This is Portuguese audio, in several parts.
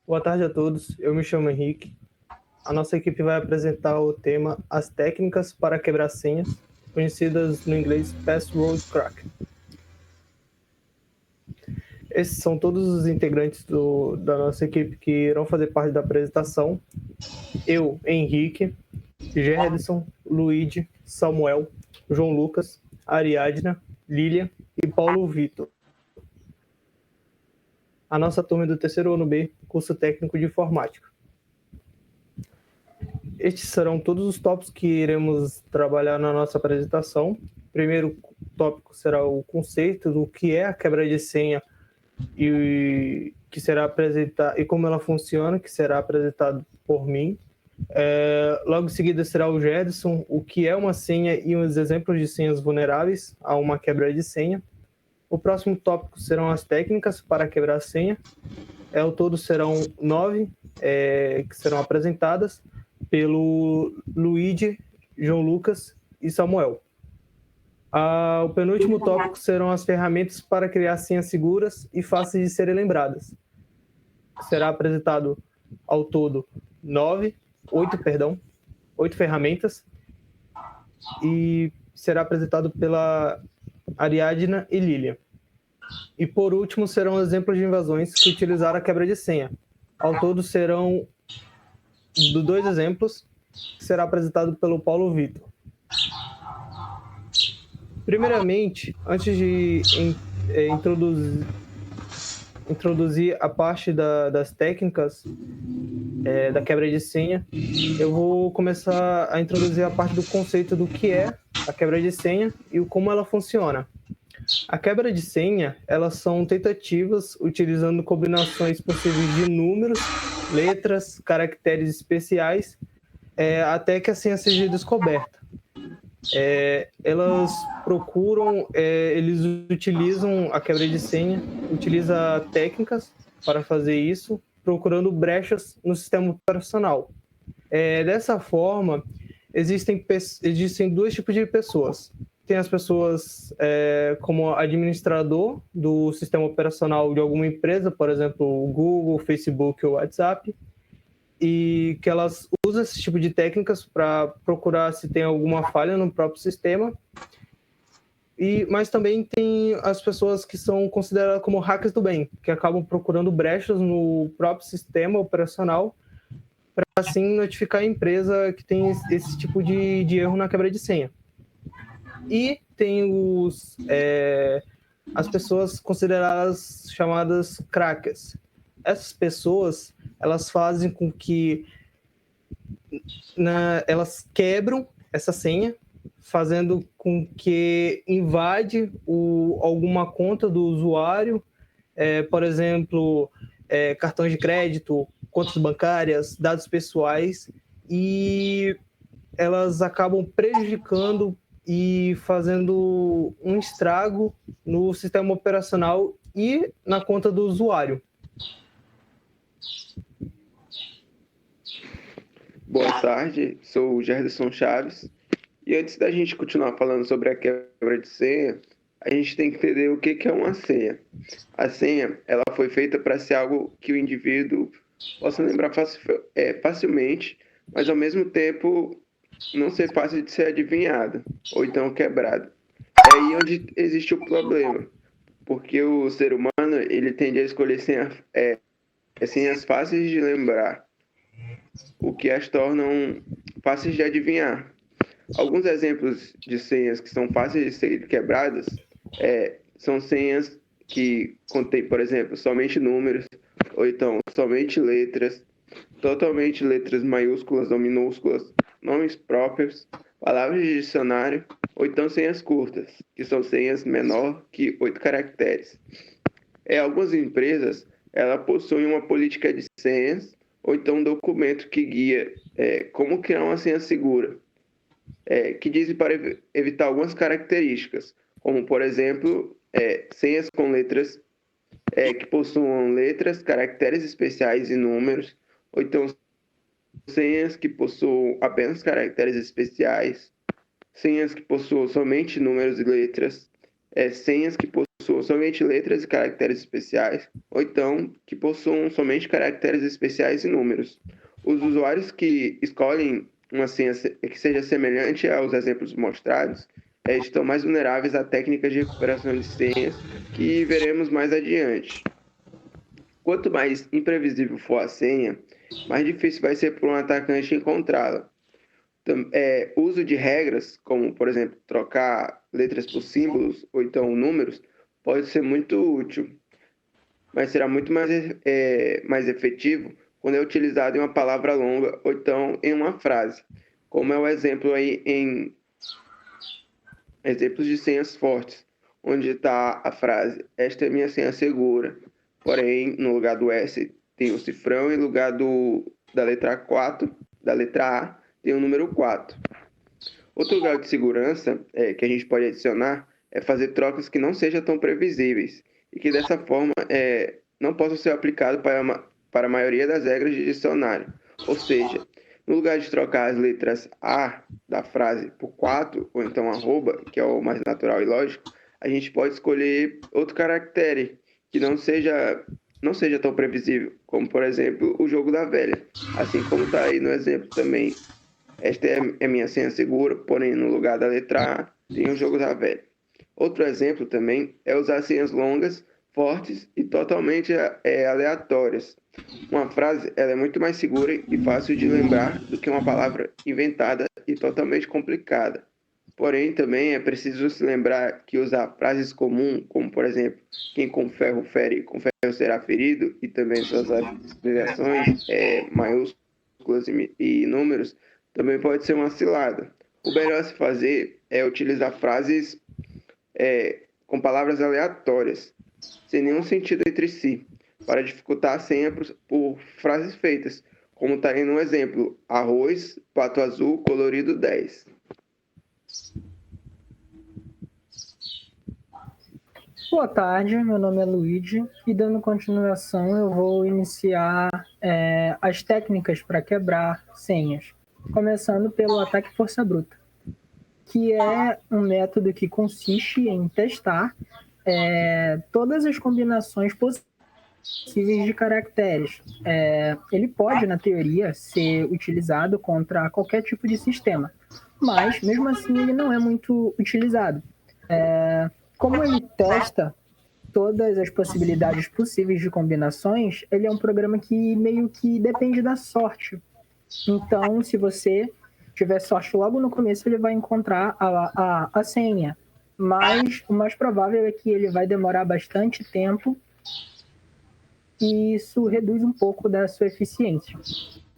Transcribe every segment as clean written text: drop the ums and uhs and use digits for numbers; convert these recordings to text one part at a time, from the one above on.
Boa tarde a todos, eu me chamo Henrique. A nossa equipe vai apresentar o tema As técnicas para quebrar senhas, conhecidas no inglês Password Crack. Esses são todos os integrantes da nossa equipe que irão fazer parte da apresentação. Eu, Henrique, Gerson, Luigi, Samuel, João Lucas, Ariadna, Lília e Paulo Vitor. A nossa turma é do terceiro ano B, curso técnico de informática. Estes serão todos os tópicos que iremos trabalhar na nossa apresentação. O primeiro tópico será o conceito do que é a quebra de senha e que será apresentado e como ela funciona, que será apresentado por mim. Logo em seguida será o Gerson, o que é uma senha e os exemplos de senhas vulneráveis a uma quebra de senha. O próximo tópico serão as técnicas para quebrar a senha. Ao todo serão 9 que serão apresentadas pelo Luigi, João Lucas e Samuel. O penúltimo tópico serão as ferramentas para criar senhas seguras e fáceis de serem lembradas. Será apresentado ao todo 8 ferramentas e será apresentado pela Ariadna e Lília. E por último serão exemplos de invasões que utilizaram a quebra de senha. Ao todo serão 2 exemplos que será apresentado pelo Paulo Vitor. Primeiramente, antes de introduzir a parte das técnicas da quebra de senha, eu vou começar a introduzir a parte do conceito do que é a quebra de senha e como ela funciona. A quebra de senha, elas são tentativas utilizando combinações possíveis de números, letras, caracteres especiais, até que a senha seja descoberta. Eles utilizam a quebra de senha, utiliza técnicas para fazer isso, procurando brechas no sistema operacional. Dessa forma, existem 2 tipos de pessoas. Tem as pessoas como administrador do sistema operacional de alguma empresa, por exemplo, o Google, Facebook ou WhatsApp, e que elas usam esse tipo de técnicas para procurar se tem alguma falha no próprio sistema. Mas também tem as pessoas que são consideradas como hackers do bem, que acabam procurando brechas no próprio sistema operacional para assim notificar a empresa que tem esse tipo de erro na quebra de senha. E tem as pessoas consideradas chamadas crackers. Essas pessoas, elas fazem com que elas quebram essa senha, fazendo com que invade alguma conta do usuário, por exemplo, cartões de crédito, contas bancárias, dados pessoais, e elas acabam prejudicando e fazendo um estrago no sistema operacional e na conta do usuário. Boa tarde, sou o Gerson Chaves. E antes da gente continuar falando sobre a quebra de senha, a gente tem que entender o que é uma senha. A senha, ela foi feita para ser algo que o indivíduo possa lembrar facilmente, mas ao mesmo tempo não ser fácil de ser adivinhado ou então quebrado. É aí onde existe o problema, porque o ser humano ele tende a escolher senhas fáceis de lembrar, o que as tornam fáceis de adivinhar. Alguns exemplos de senhas que são fáceis de ser quebradas são senhas que contêm, por exemplo, somente números, ou então somente letras, totalmente letras maiúsculas ou minúsculas, nomes próprios, palavras de dicionário, ou então senhas curtas, que são senhas menor que 8 caracteres. Algumas empresas ela possuem uma política de senhas, ou então um documento que guia como criar uma senha segura, que dizem para evitar algumas características, como, por exemplo, senhas com letras que possuam letras, caracteres especiais e números, ou então senhas que possuam apenas caracteres especiais, senhas que possuam somente números e letras, senhas que possuam somente letras e caracteres especiais, ou então que possuam somente caracteres especiais e números. Os usuários que escolhem uma senha que seja semelhante aos exemplos mostrados estão mais vulneráveis a técnicas de recuperação de senhas que veremos mais adiante. Quanto mais imprevisível for a senha, mais difícil vai ser para um atacante encontrá-la. Uso de regras, como, por exemplo, trocar letras por símbolos ou então números, pode ser muito útil, mas será muito mais efetivo quando é utilizado em uma palavra longa ou então em uma frase, como é o exemplo aí em exemplos de senhas fortes, onde está a frase "esta é minha senha segura", porém, no lugar do S tem o cifrão e no lugar da letra 4, da letra A, tem o número 4. Outro grau de segurança que a gente pode adicionar é fazer trocas que não sejam tão previsíveis e que dessa forma não possam ser aplicadas para a maioria das regras de dicionário. Ou seja, no lugar de trocar as letras A da frase por 4 ou então arroba, que é o mais natural e lógico, a gente pode escolher outro caractere que não seja tão previsível, como por exemplo o jogo da velha, assim como está aí no exemplo também. Esta é minha senha segura, porém no lugar da letra A tem o jogo da velha. Outro exemplo também é usar senhas longas, fortes e totalmente aleatórias. Uma frase ela é muito mais segura e fácil de lembrar do que uma palavra inventada e totalmente complicada. Porém, também é preciso se lembrar que usar frases comuns, como por exemplo, quem com ferro fere, com ferro será ferido, e também suas abreviações, maiúsculas e números, também pode ser uma cilada. O melhor a se fazer é utilizar frases com palavras aleatórias, sem nenhum sentido entre si, para dificultar a senha por frases feitas, como está aí no exemplo: arroz, pato azul, colorido 10. Boa tarde, meu nome é Luigi e dando continuação eu vou iniciar as técnicas para quebrar senhas, começando pelo ataque força bruta, que é um método que consiste em testar todas as combinações possíveis de caracteres. Ele pode, na teoria, ser utilizado contra qualquer tipo de sistema, mas mesmo assim ele não é muito utilizado. Como ele testa todas as possibilidades possíveis de combinações, ele é um programa que meio que depende da sorte. Então, se você tiver sorte logo no começo, ele vai encontrar a senha. Mas o mais provável é que ele vai demorar bastante tempo e isso reduz um pouco da sua eficiência.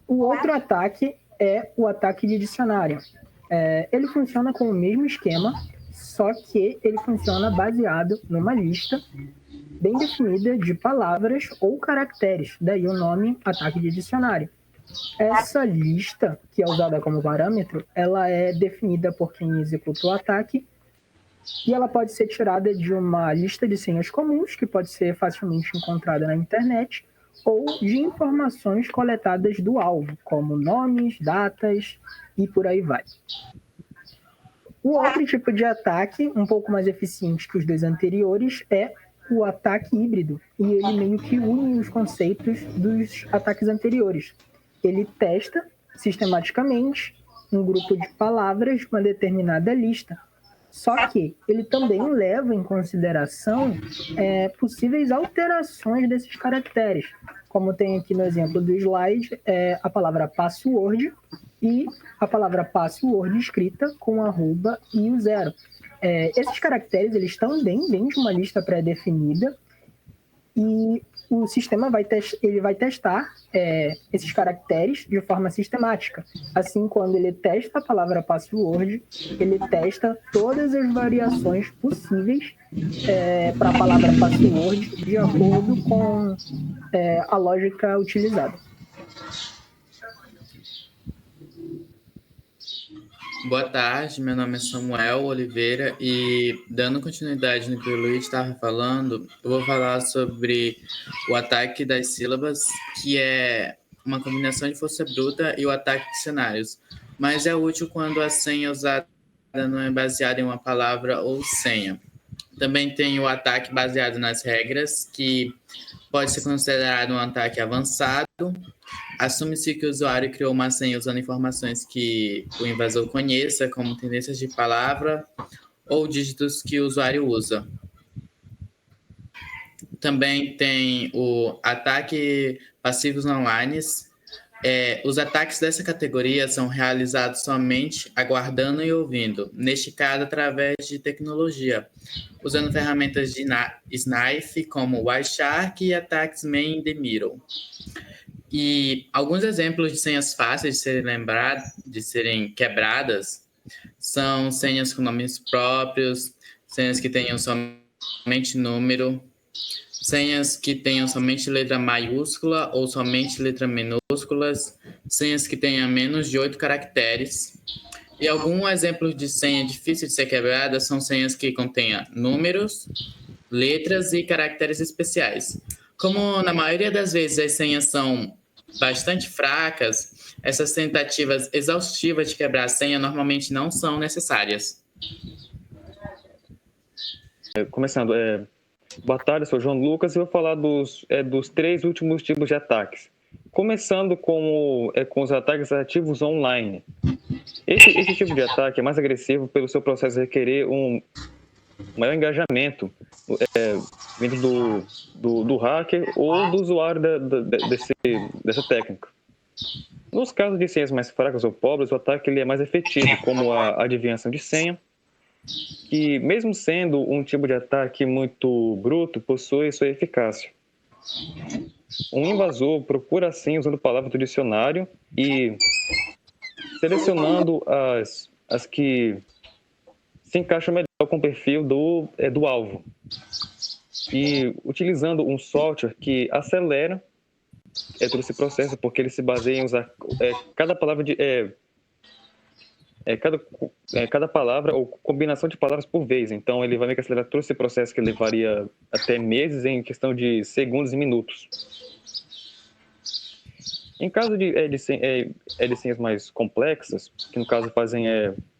O outro ataque é o ataque de dicionário. Ele funciona com o mesmo esquema, só que ele funciona baseado numa lista bem definida de palavras ou caracteres, daí o nome ataque de dicionário. Essa lista, que é usada como parâmetro, ela é definida por quem executa o ataque e ela pode ser tirada de uma lista de senhas comuns, que pode ser facilmente encontrada na internet, ou de informações coletadas do alvo, como nomes, datas e por aí vai. O outro tipo de ataque, um pouco mais eficiente que os dois anteriores, é o ataque híbrido, e ele meio que une os conceitos dos ataques anteriores. Ele testa sistematicamente um grupo de palavras de uma determinada lista, só que ele também leva em consideração possíveis alterações desses caracteres, como tem aqui no exemplo do slide, a palavra password e a palavra password escrita com arroba e o 0. Esses caracteres eles também vêm de uma lista pré-definida e o sistema vai testar esses caracteres de forma sistemática. Assim, quando ele testa a palavra password, ele testa todas as variações possíveis para a palavra password de acordo com a lógica utilizada. Boa tarde, meu nome é Samuel Oliveira e, dando continuidade no que o Luiz estava falando, eu vou falar sobre o ataque das sílabas, que é uma combinação de força bruta, e o ataque de dicionários, mas é útil quando a senha usada não é baseada em uma palavra ou senha. Também tem o ataque baseado nas regras, que pode ser considerado um ataque avançado. Assume-se que o usuário criou uma senha usando informações que o invasor conheça, como tendências de palavra ou dígitos que o usuário usa. Também tem o ataque passivos online. Os ataques dessa categoria são realizados somente aguardando e ouvindo, neste caso através de tecnologia, usando ferramentas de snipe como Wireshark e ataques man in the middle. E alguns exemplos de senhas fáceis de serem quebradas são senhas com nomes próprios, senhas que tenham somente número, senhas que tenham somente letra maiúscula ou somente letra minúsculas, senhas que tenham menos de 8 caracteres. E algum exemplo de senha difícil de ser quebrada são senhas que contenham números, letras e caracteres especiais. Como na maioria das vezes as senhas são bastante fracas, essas tentativas exaustivas de quebrar a senha normalmente não são necessárias. Começando, boa tarde, eu sou o João Lucas e vou falar dos 3 últimos tipos de ataques. Começando com os ataques ativos online. Esse tipo de ataque é mais agressivo pelo seu processo requerer um maior engajamento vindo do hacker ou do usuário dessa técnica. Nos casos de senhas mais fracas ou pobres, o ataque ele é mais efetivo, como a adivinhação de senha, que, mesmo sendo um tipo de ataque muito bruto, possui sua eficácia. Um invasor procura a senha usando palavras do dicionário e selecionando as que se encaixam melhor com o perfil do alvo. E utilizando um software que acelera todo esse processo, porque ele se baseia em usar cada palavra cada palavra ou combinação de palavras por vez. Então, ele vai meio que acelerar todo esse processo que levaria até meses em questão de segundos e minutos. Em caso de senhas mais complexas, que no caso fazem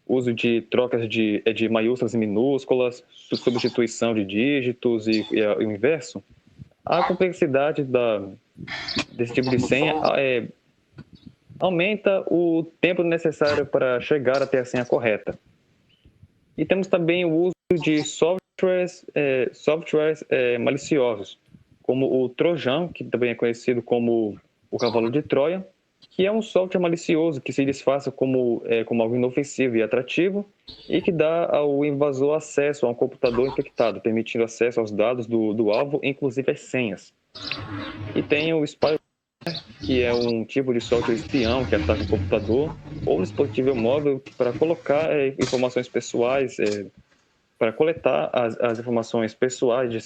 uso de trocas de maiúsculas e minúsculas, substituição de dígitos e o inverso, a complexidade desse tipo de senha aumenta o tempo necessário para chegar até a senha correta. E temos também o uso de softwares maliciosos, como o Trojan, que também é conhecido como o cavalo de Troia, que é um software malicioso que se disfarça como algo inofensivo e atrativo e que dá ao invasor acesso a um computador infectado, permitindo acesso aos dados do alvo, inclusive as senhas. E tem o spyware, que é um tipo de software espião que ataca o computador ou dispositivo móvel para colocar informações pessoais, para coletar as informações pessoais de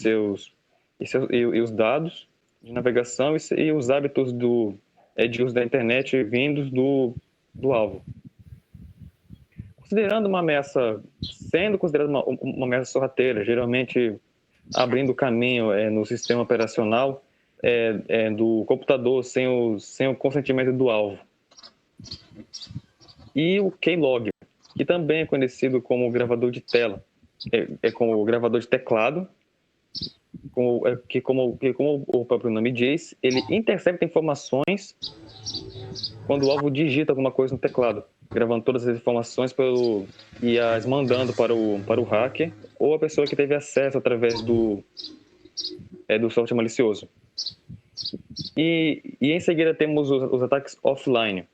e os dados de navegação e os hábitos de uso da internet vindos do alvo. Sendo considerada uma ameaça sorrateira, geralmente abrindo caminho no sistema operacional do computador sem o consentimento do alvo. E o keylog, que também é conhecido como gravador de tela, como o gravador de teclado, como o próprio nome diz, ele intercepta informações quando o alvo digita alguma coisa no teclado, gravando todas as informações e as mandando para o hacker ou a pessoa que teve acesso através do software malicioso. E em seguida temos os ataques offline,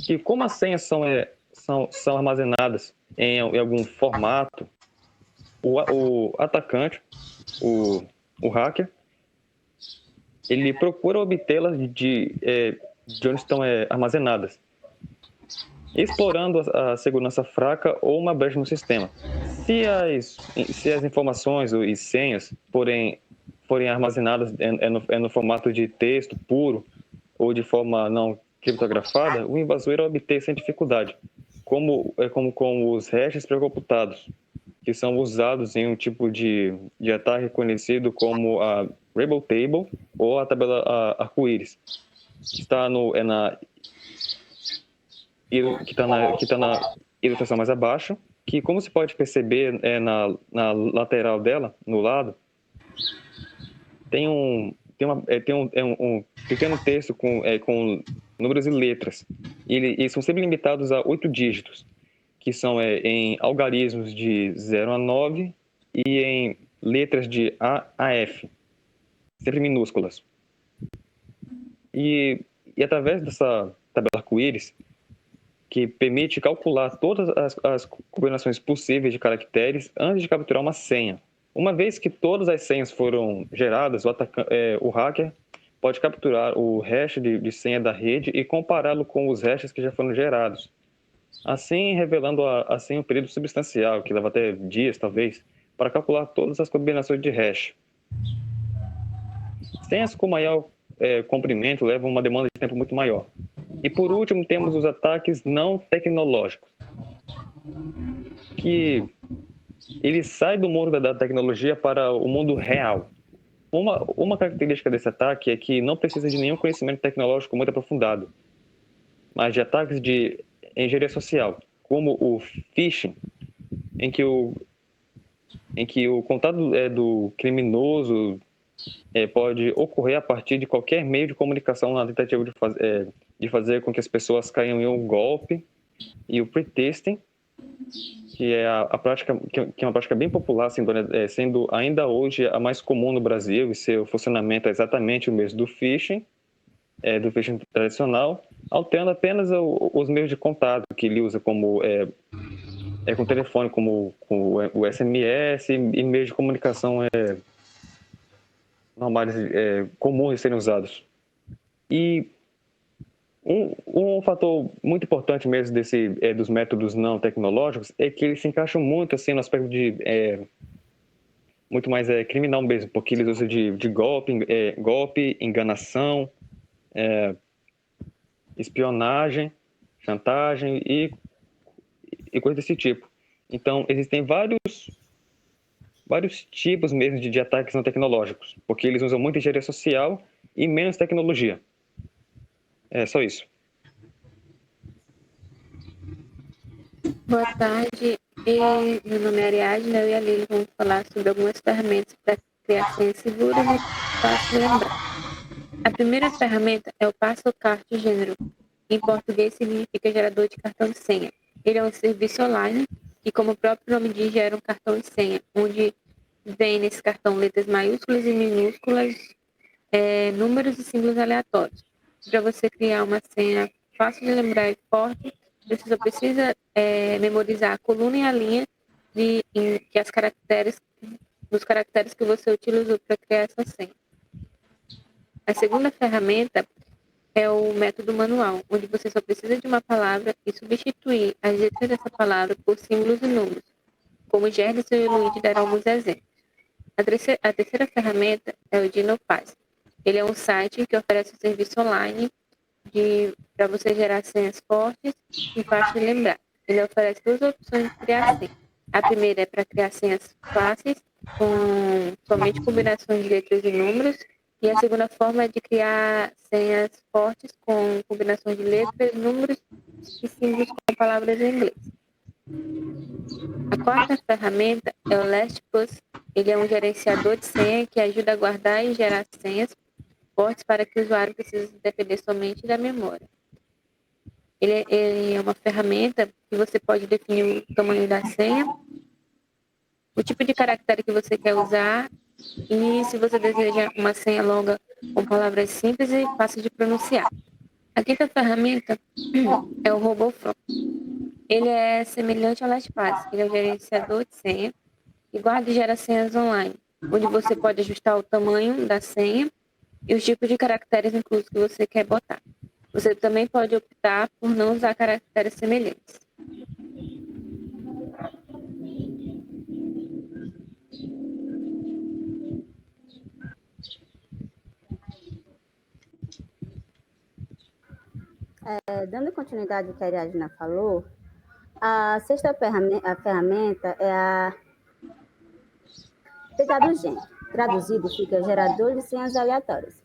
que como as senhas são armazenadas em algum formato, o atacante, o hacker, ele procura obtê-las de onde estão armazenadas, explorando a segurança fraca ou uma brecha no sistema. Se as informações e senhas forem armazenadas no formato de texto puro ou de forma não criptografada, o invasor irá obter sem dificuldade, como com os hashes pré-computados, que são usados em um tipo de ataque conhecido como a Rainbow Table ou a tabela arco-íris, que está na ilustração mais abaixo, que, como se pode perceber na lateral dela, no lado, tem um pequeno texto com números e letras. Eles são sempre limitados a 8 dígitos, que são em algarismos de 0 a 9 e em letras de A a F, sempre minúsculas. E através dessa tabela arco-íris, que permite calcular todas as combinações possíveis de caracteres antes de capturar uma senha. Uma vez que todas as senhas foram geradas, o hacker pode capturar o hash de senha da rede e compará-lo com os hashes que já foram gerados, assim revelando a senha um período substancial, que leva até dias, talvez, para calcular todas as combinações de hash. Senhas com maior comprimento levam uma demanda de tempo muito maior. E por último, temos os ataques não tecnológicos, que ele sai do mundo da tecnologia para o mundo real. Uma característica desse ataque é que não precisa de nenhum conhecimento tecnológico muito aprofundado, mas de ataques de engenharia social, como o phishing, em que o contato do criminoso pode ocorrer a partir de qualquer meio de comunicação na tentativa de fazer com que as pessoas caiam em um golpe, e o pretexting, que é a prática que é uma prática bem popular, sendo ainda hoje a mais comum no Brasil, e seu funcionamento é exatamente o mesmo do phishing tradicional, alterando apenas os meios de contato que ele usa como com o telefone, como com o SMS e meios de comunicação normais, comuns de serem usados. E um fator muito importante mesmo dos métodos não tecnológicos é que eles se encaixam muito assim no aspecto de muito mais criminal mesmo, porque eles usam de golpe, enganação, espionagem, chantagem e coisas desse tipo. Então, existem vários tipos mesmo de ataques não tecnológicos, porque eles usam muito engenharia social e menos tecnologia. É só isso. Boa tarde, meu nome é Ariadne, eu e a Lili vamos falar sobre algumas ferramentas para criar senhas seguras e fácil de lembrar. A primeira ferramenta é o Passocart Gênero. Em português significa gerador de cartão de senha. Ele é um serviço online que, como o próprio nome diz, gera um cartão de senha, onde vem nesse cartão letras maiúsculas e minúsculas, números e símbolos aleatórios. Para você criar uma senha fácil de lembrar e forte, você só precisa memorizar a coluna e a linha dos caracteres que você utilizou para criar essa senha. A segunda ferramenta é o método manual, onde você só precisa de uma palavra e substituir as letras dessa palavra por símbolos e números, como Gerson e Luigi deram alguns exemplos. A terceira ferramenta é o DinoPass. Ele é um site que oferece um serviço online para você gerar senhas fortes e fáceis de lembrar. Ele oferece duas opções de criar senha. A primeira é para criar senhas fáceis, com somente combinações de letras e números, e a segunda forma é de criar senhas fortes com combinações de letras, números e símbolos com palavras em inglês. A quarta ferramenta é o LastPass. Ele é um gerenciador de senha que ajuda a guardar e gerar senhas fortes para que o usuário precise depender somente da memória. Ele é uma ferramenta que você pode definir o tamanho da senha, o tipo de caractere que você quer usar e se você deseja uma senha longa com palavras simples e fáceis de pronunciar. A quinta ferramenta é o RoboFront. Ele é semelhante ao LastPass. Ele é um gerenciador de senha e guarda e gera senhas online, onde você pode ajustar o tamanho da senha e os tipos de caracteres inclusos que você quer botar. Você também pode optar por não usar caracteres semelhantes. Dando continuidade ao que a Ariadna falou, a sexta ferramenta é a PWGen. Traduzido, fica gerador de senhas aleatórias.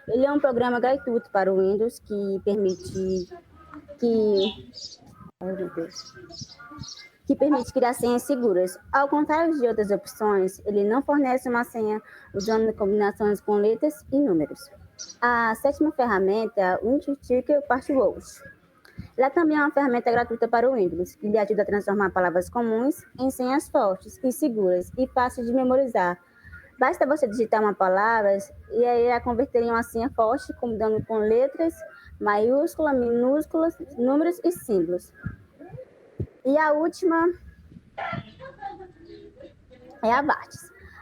Ele é um programa gratuito para o Windows que permite que permite criar senhas seguras. Ao contrário de outras opções, ele não fornece uma senha usando combinações com letras e números. A sétima ferramenta é a Winticker Passwords. Ela também é uma ferramenta gratuita para o Windows, que lhe ajuda a transformar palavras comuns em senhas fortes e seguras e fáceis de memorizar. Basta você digitar uma palavra e aí irá converter em uma senha forte, combinando com letras, maiúsculas, minúsculas, números e símbolos. E a última é a Avast.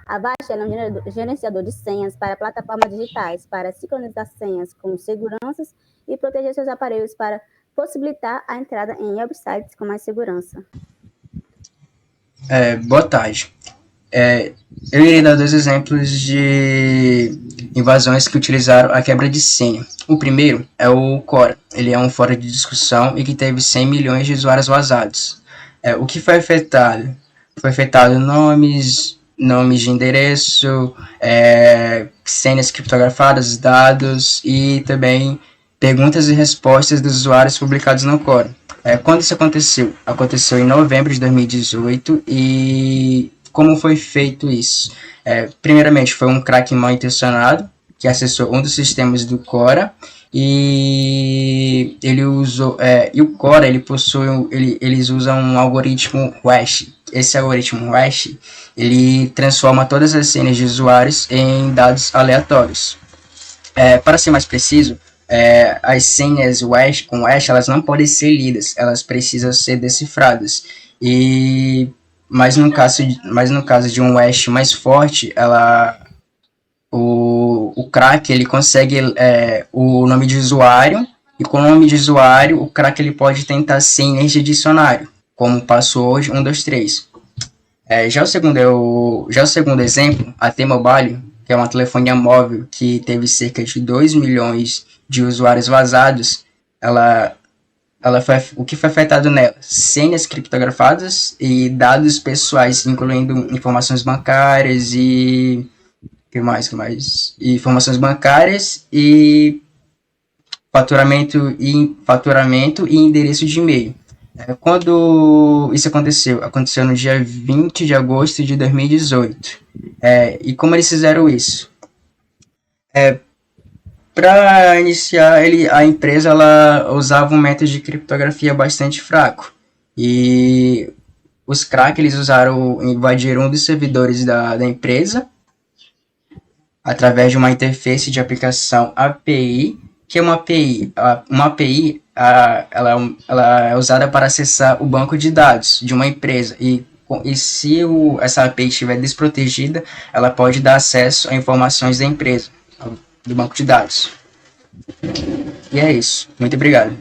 A Avast é um gerenciador de senhas para plataformas digitais, para sincronizar senhas com seguranças e proteger seus aparelhos para possibilitar a entrada em websites com mais segurança. Boa tarde. Eu irei dar 2 exemplos de invasões que utilizaram a quebra de senha. O primeiro é o Quora. Ele é um fórum de discussão e que teve 100 milhões de usuários vazados. O que foi afetado? Foi afetado nomes de endereço, senhas criptografadas, dados e também perguntas e respostas dos usuários publicados no Quora. Quando isso aconteceu? Aconteceu em novembro de 2018 e como foi feito isso? Primeiramente, foi um crack mal intencionado que acessou um dos sistemas do Quora e ele usou e o Quora eles usam um algoritmo hash. Esse algoritmo hash ele transforma todas as senhas de usuários em dados aleatórios. Para ser mais preciso, as senhas com hash elas não podem ser lidas, elas precisam ser decifradas. Mas no caso de um hash mais forte, o crack ele consegue o nome de usuário, e com o nome de usuário o crack ele pode tentar senhas de dicionário, como password 123. Já o segundo exemplo, a T-Mobile, que é uma telefonia móvel que teve cerca de 2 milhões de usuários vazados, o que foi afetado nela? Senhas criptografadas e dados pessoais, incluindo informações bancárias e informações bancárias e faturamento e endereço de e-mail. Quando isso aconteceu? Aconteceu no dia 20 de agosto de 2018. E como eles fizeram isso? Para iniciar, a empresa ela usava um método de criptografia bastante fraco. E os crackers eles invadiram um dos servidores da empresa através de uma interface de aplicação API, que é uma API. Uma API ela é usada para acessar o banco de dados de uma empresa. E se essa API estiver desprotegida, ela pode dar acesso a informações da empresa, do banco de dados. E é isso. Muito obrigado.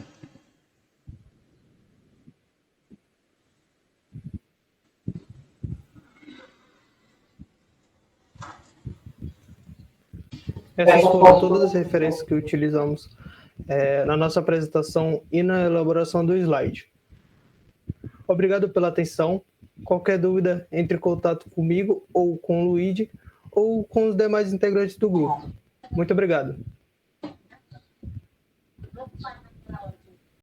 Essas foram todas as referências que utilizamos na nossa apresentação e na elaboração do slide. Obrigado pela atenção. Qualquer dúvida, entre em contato comigo ou com o Luigi ou com os demais integrantes do grupo. Muito obrigado.